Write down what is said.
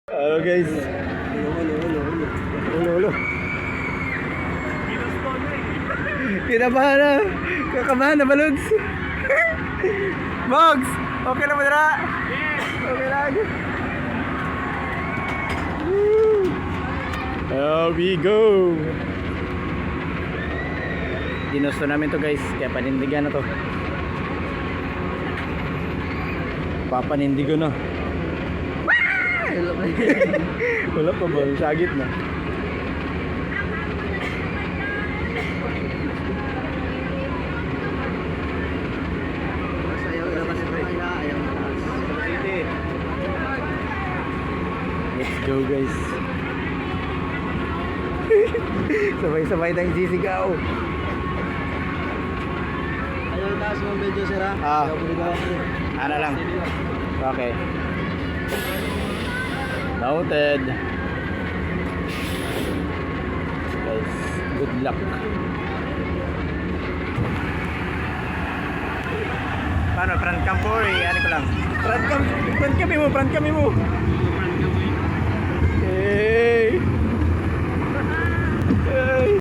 Hello guys. Ulo. Kinabahan na. Kakabahan na balods. Bogs! Okay na ba dira? Okay lang. Here we go. Ginusto namin to guys. Kaya panindigan na to. Papanindigo na. Wala pa ba? Sagit na. Let's go guys. Sabay-sabay tayong sisigaw. Ayaw taas mo medyo sira. Ano lang. Okay. Noted. Guys, good luck. Paano? Front cam po eh. Ano ko lang. Front cam mo.